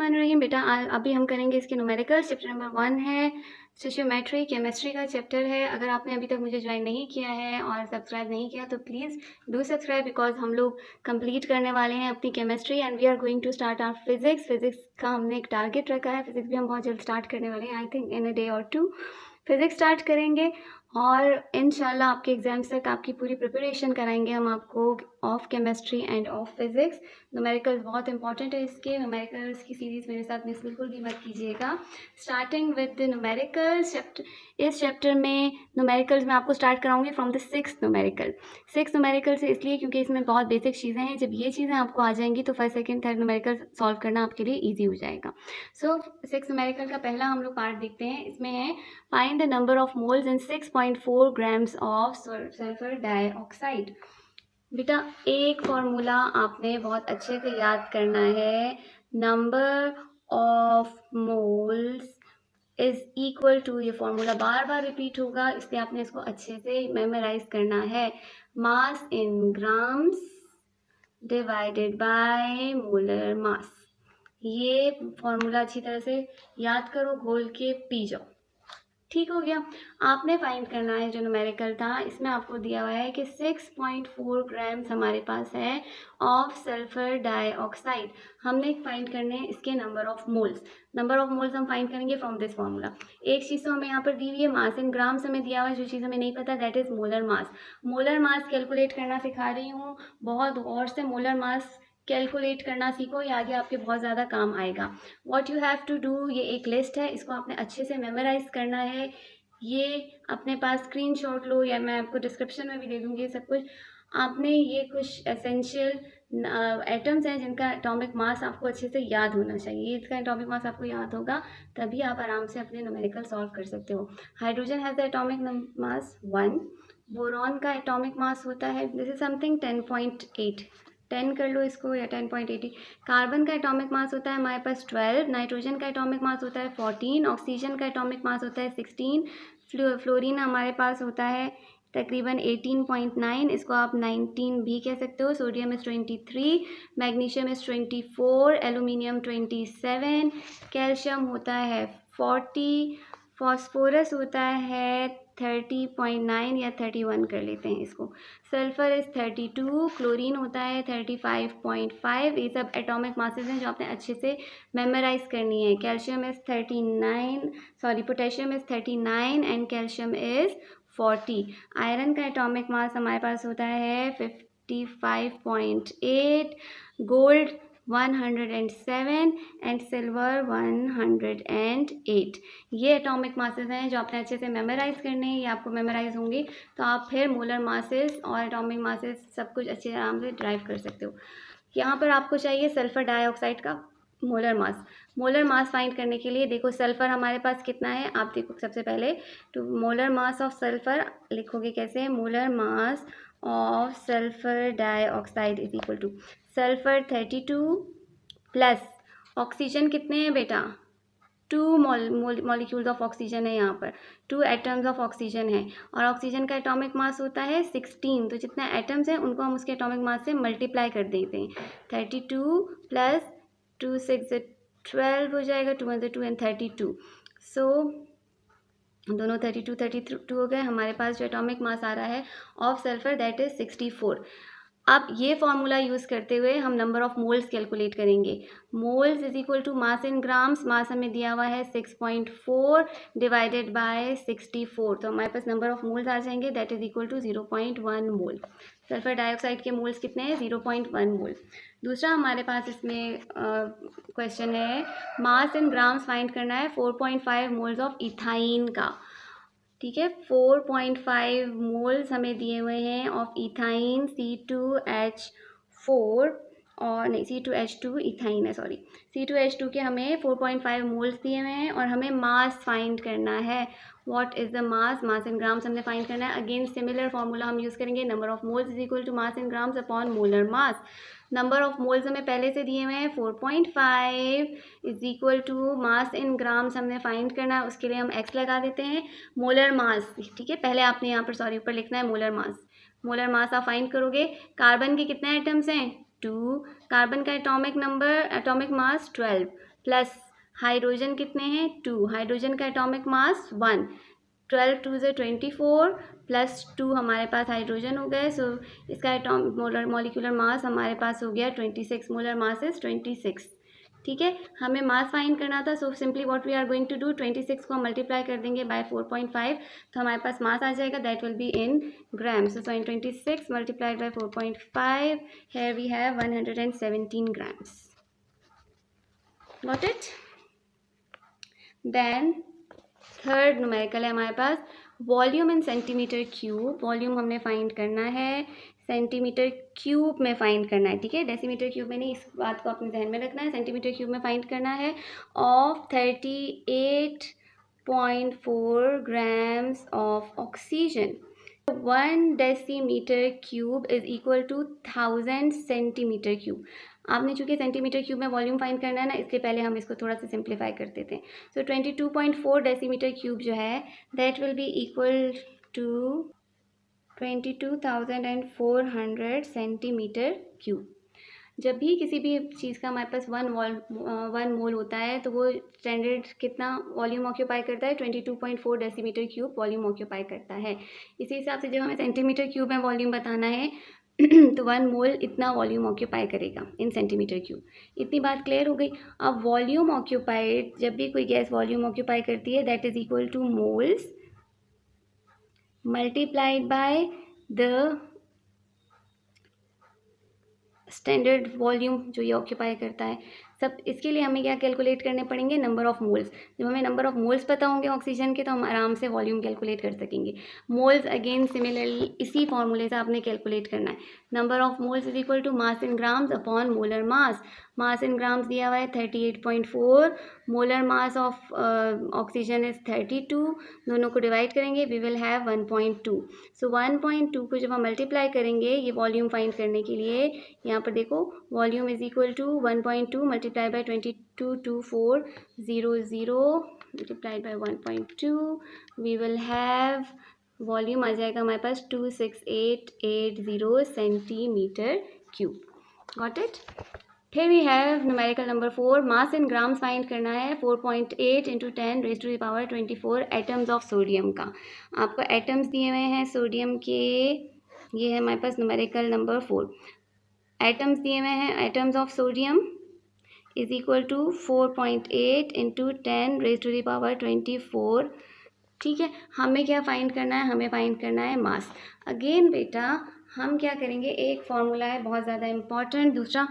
बिस्मिल्लाहिर्रहमानिर्रहीम। बेटा अभी हम करेंगे इसके न्यूमेरिकल। चैप्टर नंबर 1 है स्टोइचियोमेट्री, केमिस्ट्री का चैप्टर है। अगर आपने अभी तक मुझे ज्वाइन नहीं किया है और सब्सक्राइब नहीं किया तो प्लीज़ डू सब्सक्राइब, बिकॉज हम लोग कंप्लीट करने वाले हैं अपनी chemistry and we are going to start our physics. Physics का हमने एक टारगेट रखा है, फिजिक्स भी हम बहुत जल्द स्टार्ट करने वाले हैं। I think in a day और 2 फिजिक्स स्टार्ट करेंगे और इंशाल्लाह आपके एग्जाम्स तक आपकी पूरी प्रिपरेशन कराएंगे हम आपको of chemistry end of physics. Numericals बहुत इंपॉर्टेंट है, इसके न्यूमेरिकल्स की सीरीज़ मेरे साथ मिस बिल्कुल भी मत कीजिएगा। Starting with the numericals chapter, इस चैप्टर में न्यूमेरिकल्स मैं आपको स्टार्ट कराऊंगी from the 6th numerical. 6th numerical से इसलिए क्योंकि इसमें बहुत बेसिक चीज़ें हैं। जब ये चीज़ें आपको आ जाएंगी तो first second third numerical solve करना आपके लिए ईजी हो जाएगा। सो 6th न्यूमेरिकल का पहला हम लोग पार्ट देखते हैं। इसमें है find the number of moles in 6.4 grams of sulphur dioxide. बेटा एक फॉर्मूला आपने बहुत अच्छे से याद करना है, number of moles is equal to, ये फॉर्मूला बार बार रिपीट होगा इसलिए आपने इसको अच्छे से मेमोराइज करना है, mass in grams divided by molar mass. ये फॉर्मूला अच्छी तरह से याद करो, घोल के पी जाओ। ठीक हो गया। आपने फाइंड करना है जो न्यूमेरिकल था, इसमें आपको दिया हुआ है कि 6.4 ग्राम्स हमारे पास है ऑफ सल्फर डाइऑक्साइड। हमने फाइंड करने हैं इसके number of moles. Number of moles हम फाइंड करेंगे फ्रॉम दिस फार्मूला। एक चीज़ तो हमें यहाँ पर दी हुई है, मास इन ग्राम्स हमें दिया हुआ है। जो चीज़ हमें नहीं पता that is molar mass. Molar mass calculate करना सिखा रही हूँ, बहुत गौर से मोलर मास कैलकुलेट करना सीखो, ये आगे आपके बहुत ज़्यादा काम आएगा। What you have to do, ये एक लिस्ट है, इसको आपने अच्छे से मेमोराइज करना है। ये अपने पास स्क्रीनशॉट लो या मैं आपको डिस्क्रिप्शन में भी दे दूँगी सब कुछ। आपने ये कुछ एसेंशियल एटम्स हैं जिनका एटॉमिक मास आपको अच्छे से याद होना चाहिए। इसका एटॉमिक मास आपको याद होगा तभी आप आराम से अपने न्यूमेरिकल सॉल्व कर सकते हो। Hydrogen has the atomic mass 1। Boron का एटॉमिक मास होता है, दिस इज समथिंग 10.8, 10 कर लो इसको या 10.80। कार्बन का एटॉमिक मास होता है हमारे पास 12। नाइट्रोजन का एटॉमिक मास होता है 14। ऑक्सीजन का एटॉमिक मास होता है 16। फ्लोरीन हमारे पास होता है तकरीबन 18.9, इसको आप 19 भी कह सकते हो। Sodium is 23, magnesium is 24, aluminium 27, calcium होता है 40, फॉस्फोरस होता है 30.9 या 31 कर लेते हैं इसको। सल्फर इज़ 32, क्लोरीन होता है 35.5। ये सब एटॉमिक मासेस हैं जो आपने अच्छे से मेमोराइज करनी है। Calcium is 39, sorry potassium is 39 and calcium is 40। Iron का एटॉमिक मास हमारे पास होता है 55.8, गोल्ड 107 एंड सिल्वर 108। ये एटॉमिक मासेस हैं जो आपने अच्छे से मेमोराइज करने हैं। ये आपको मेमोराइज होंगे तो आप फिर मोलर मासेस और एटॉमिक मासेस सब कुछ अच्छे आराम से ड्राइव कर सकते हो। यहाँ पर आपको चाहिए सल्फर डाइऑक्साइड का molar mass. Molar mass find करने के लिए देखो सल्फर हमारे पास कितना है, आप देखो सबसे पहले तो मोलर मास ऑफ सल्फर लिखोगे कैसे, molar mass of sulphur dioxide is equal two sulphur 32 plus oxygen कितने हैं बेटा, 2 मॉलिक्यूल्स ऑफ ऑक्सीजन है, यहाँ पर 2 एटम्स ऑफ ऑक्सीजन है और ऑक्सीजन का एटॉमिक मास होता है 16। तो जितने एटम्स हैं उनको हम उसके एटॉमिक मास से मल्टीप्लाई कर देते हैं। 32 प्लस 2 6 12 हो जाएगा, 2 1 2 एंड 32। सो दोनों 32 32 हो गए। हमारे पास जो एटॉमिक मास आ रहा है ऑफ सल्फर दैट इज 64। अब ये फॉर्मूला यूज़ करते हुए हम नंबर ऑफ मोल्स कैलकुलेट करेंगे। Moles is equal to mass in grams, mass हमें दिया हुआ है 6.4 डिवाइडेड बाय 64। तो हमारे पास नंबर ऑफ मोल्स आ जाएंगे that is equal to 0.1 mole. Sulphur dioxide के मोल्स कितने हैं, 0.1 मोल। दूसरा हमारे पास इसमें क्वेश्चन है मास इन ग्राम्स फाइंड करना है 4.5 मोल्स ऑफ इथाइन का। ठीक है, 4.5 मोल्स हमें दिए हुए हैं ऑफ इथाइन C2H4 और नहीं C2H2 इथाइन है, सॉरी C2H2 के हमें 4.5 मोल्स दिए हुए हैं और हमें मास फाइंड करना है। What is the mass, mass in grams हमने फाइंड करना है। अगेन सिमिलर फॉर्मूला हम यूज़ करेंगे, number of moles is equal to mass in grams upon molar mass. Number of moles हमें पहले से दिए हुए हैं 4.5 is equal to mass in grams हमने फाइंड करना है, उसके लिए हम x लगा देते हैं। मोलर मास, ठीक है, पहले आपने यहाँ पर सॉरी ऊपर लिखना है मोलर मास। मोलर मास आप फाइंड करोगे। कार्बन के कितने एटम्स हैं, 2। कार्बन का atomic number, atomic mass 12। Plus hydrogen कितने हैं 2, हाइड्रोजन का एटॉमिक मास 1, 12 2 से 24 प्लस 2 हमारे पास हाइड्रोजन हो गए, सो इसका एटॉमिक मॉलिक्यूलर मास हमारे पास हो गया 26, मोलर मास इज 26। ठीक है, हमें मास फाइंड करना था, so simply what we are going to do, 26 को हम मल्टीप्लाई कर देंगे बाय 4.5, तो हमारे पास मास आ जाएगा, that will be in grams. So 26 multiplied by 4.5, here we have 117 grams. Got it? Then third numerical है हमारे पास volume in centimetre cube. Volume हमने फाइंड करना है सेंटीमीटर क्यूब में फाइंड करना है, ठीक है, डेसीमीटर क्यूब में नहीं, इस बात को अपने ध्यान में रखना है, सेंटीमीटर क्यूब में फाइंड करना है, of 38.4 grams of oxygen. 1 decimetre cube is equal to 1000 centimetre cube. आपने चूंकि सेंटीमीटर क्यूब में वॉल्यूम फाइंड करना है ना, इसलिए पहले हम इसको थोड़ा सा सिंप्लीफाई कर देते हैं। सो 22.4 डेसीमीटर क्यूब जो है that will be equal to 22,400 centimetre cube. जब भी किसी भी चीज़ का हमारे पास 1 मोल होता है तो वो स्टैंडर्ड कितना वॉल्यूम ऑक्यूपाई करता है, 22.4 डेसीमीटर क्यूब वॉल्यूम ऑक्यूपाई करता है। इसी हिसाब से जब हमें सेंटीमीटर क्यूब में वॉल्यूम बताना है तो 1 मोल इतना वॉल्यूम ऑक्यूपाई करेगा इन सेंटीमीटर क्यूब। इतनी बात क्लियर हो गई। अब वॉल्यूम ऑक्यूपाइड, जब भी कोई गैस वॉल्यूम ऑक्यूपाई करती है that is equal to moles multiplied by the standard volume जो ये ऑक्यूपाई करता है। सब इसके लिए हमें क्या कैलकुलेट करने पड़ेंगे, नंबर ऑफ मोल्स। जब हमें नंबर ऑफ मोल्स पता होंगे ऑक्सीजन के तो हम आराम से वॉल्यूम कैलकुलेट कर सकेंगे। मोल्स अगेन सिमिलरली इसी फॉर्मूले से आपने कैलकुलेट करना है। Number of moles is equal to mass in grams upon molar mass. Mass in grams दिया हुआ है 38.4, molar mass of oxygen is 32, दोनों को डिवाइड करेंगे वी विल हैव 1.2। सो 1.2 को जब हम मल्टीप्लाई करेंगे ये वॉल्यूम फाइंड करने के लिए, यहाँ पर देखो volume is equal to 1.2 multiply by 222400 multiplied by 1.2 we will have volume आ जाएगा हमारे पास 26880 सेंटीमीटर क्यूब। Got it? फिर we have numerical number 4, mass in grams find करना है 4.8 into 10 raise to the power 24 atoms of sodium का। आपको एटम्स दिए हुए हैं सोडियम के, ये है हमारे पास न्यूमेरिकल नंबर 4। एटम्स दिए हुए हैं, atoms of sodium is equal to 4.8 into 10 raise to the power 24। ठीक है, हमें क्या फाइंड करना है, हमें फाइंड करना है मास। अगेन बेटा हम क्या करेंगे, एक फॉर्मूला है बहुत ज़्यादा इम्पॉर्टेंट, दूसरा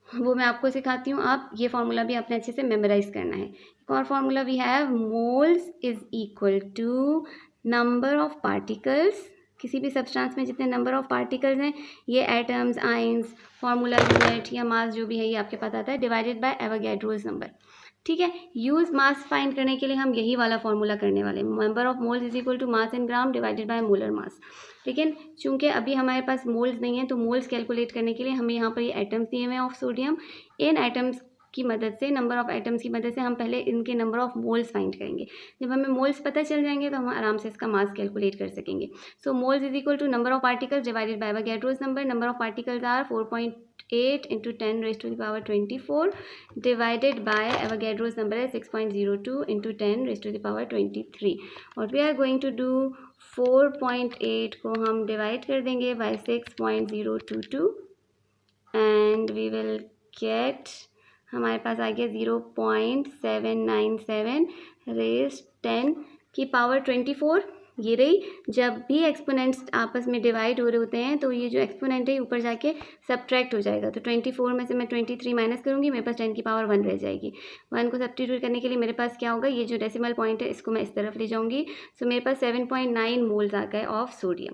वो मैं आपको सिखाती हूँ, आप ये फार्मूला भी आपने अच्छे से मेमोराइज करना है। एक और formula we have, moles is equal to number of particles, किसी भी सब्सटेंस में जितने नंबर ऑफ पार्टिकल्स हैं, ये एटम्स, आइंस, फार्मूला यूनिट या मास जो भी है ये आपके पास आता है, डिवाइडेड बाय एवोगैड्रोस नंबर। ठीक है, यूज़ मास फाइंड करने के लिए हम यही वाला फॉर्मूला करने वाले हैं, number of moles is equal to mass in gram divided by molar mass. लेकिन चूंकि अभी हमारे पास मोल्स नहीं है तो मोल्स कैलकुलेट करने के लिए हमें यहाँ पर ये एटम्स दिए हुए हैं ऑफ सोडियम, इन एटम्स की मदद से, नंबर ऑफ एटम्स की मदद से हम पहले इनके नंबर ऑफ मोल्स फाइंड करेंगे। जब हमें मोल्स पता चल जाएंगे तो हम आराम से इसका मास कैलकुलेट कर सकेंगे। So moles is equal to number of particles divided by Avogadro's number. Number of particles are 4.8 into 10 raise to the power 24 divided by Avogadro's number है 6.02 into 10 raise to the power 23। What we are going to do, 4.8 को हम divide कर देंगे by 6.022 and we will get, हमारे पास आ गया 0.797 rays 10 की power 24। ये रही, जब भी एक्सपोनेंट्स आपस में डिवाइड हो रहे होते हैं तो ये जो एक्सपोनेंट है ऊपर जाके सब्ट्रैक्ट हो जाएगा, तो 24 में से मैं 23 माइनस करूँगी, मेरे पास 10 की पावर 1 रह जाएगी। 1 को सब्स्टिट्यूट करने के लिए मेरे पास क्या होगा, ये जो डेसिमल पॉइंट है इसको मैं इस तरफ ले जाऊँगी, सो मेरे पास 7.9 मोल्स आ गए ऑफ सोडियम।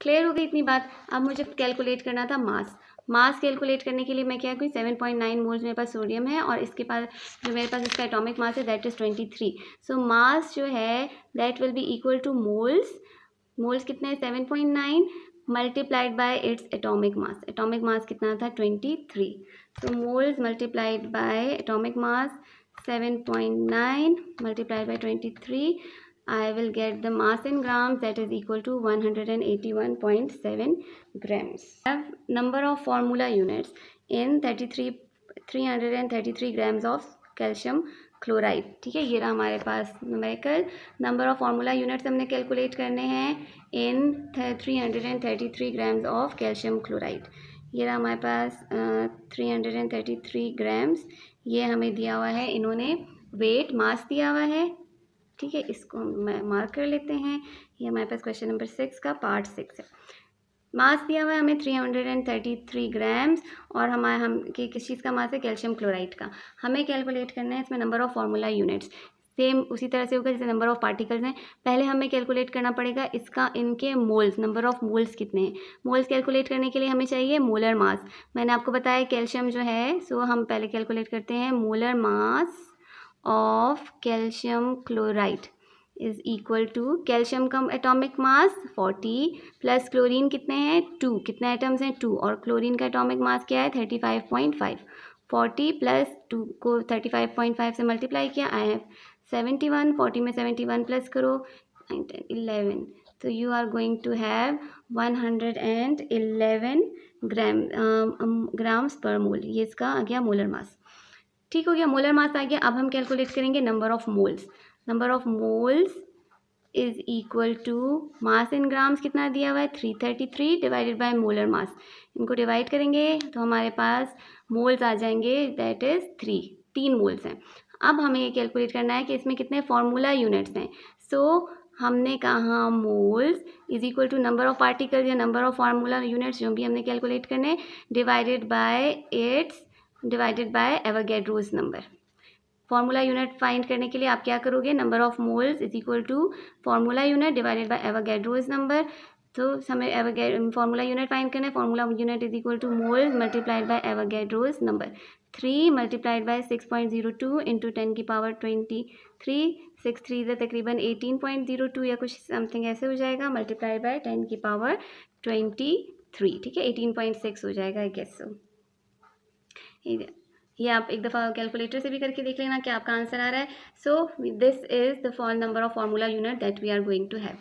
क्लियर हो गई इतनी बात। अब मुझे कैलकुलेट करना था मास। मास कैलकुलेट करने के लिए मैं क्या करूँ, 7.9 मोल्स मेरे पास सोडियम है और इसके पास जो मेरे पास इसका एटॉमिक मास है दैट इज़ 23। सो मास जो है that will be equal to moles, moles कितने हैं 7.9 multiplied by its atomic mass. Atomic mass कितना था 23, तो moles multiplied bye atomic mass 7.9 multiplied by 23, I will get the mass in grams that is equal to 181.7 grams. I have number of formula units in 333 grams of calcium chloride. ठीक है, ये रहा हमारे पास numerical. Number of formula units हमने calculate करने हैं in 333 grams of calcium chloride. ये रहा हमारे पास 333 ग्राम्स, ये हमें दिया हुआ है, इन्होंने वेट मास दिया हुआ है। ठीक है, इसको हम मार्क कर लेते हैं। ये हमारे पास क्वेश्चन नंबर 6 का पार्ट 6 है। मास दिया हुआ है हमें 333 ग्राम्स, और हम किस चीज़ का मास है, कैल्शियम क्लोराइड का। हमें कैलकुलेट करना है इसमें number of formula units. Same उसी तरह से होगा जैसे नंबर ऑफ पार्टिकल्स हैं। पहले हमें कैलकुलेट करना पड़ेगा इसका, इनके मोल्स, नंबर ऑफ मोल्स कितने हैं। मोल्स कैलकुलेट करने के लिए हमें चाहिए मोलर मास। मैंने आपको बताया कैल्शियम जो है, सो हम पहले कैलकुलेट करते हैं molar mass of calcium chloride is equal to calcium का एटॉमिक मास 40 प्लस क्लोरीन कितने हैं 2, कितने एटम्स हैं 2, और क्लोरीन का एटॉमिक मास क्या है 35.5। 40 प्लस 2 को 35.5 से मल्टीप्लाई किया, आई हैव 71। 40 में 71 प्लस करो 11, तो you are going to have 111 grams per mole. ये इसका आ गया मोलर मास। ठीक हो गया, मोलर मास आ गया। अब हम कैलकुलेट करेंगे number of moles. Number of moles is equal to mass in grams कितना दिया हुआ है 333 डिवाइडेड बाय मोलर मास। इनको डिवाइड करेंगे तो हमारे पास मोल्स आ जाएंगे, दैट इज 3 मोल्स हैं। अब हमें ये कैलकुलेट करना है कि इसमें कितने फार्मूला यूनिट्स हैं। सो हमने कहा moles is equal to number of particles या नंबर ऑफ फार्मूला यूनिट्स जो भी हमने कैलकुलेट करने, divided by Avogadro's number. Formula unit find करने के लिए आप क्या करोगे, number of moles is equal to formula unit divided by Avogadro's number. तो हमें फार्मूला यूनिट फाइंड करना है। Formula unit is equal to moles multiplied by Avogadro's number. 3 multiplied by 6.02 into 10 की पावर 23, 6 3 तकरीबन 18.02 या कुछ समथिंग ऐसे हो जाएगा, मल्टीप्लाइड बाय 10 की पावर 23। ठीक है, 18.6 हो जाएगा, आई गेस सो। ये आप एक दफ़ा कैलकुलेटर से भी करके देख लेना कि आपका आंसर आ रहा है। So this is the number of formula unit that we are going to have.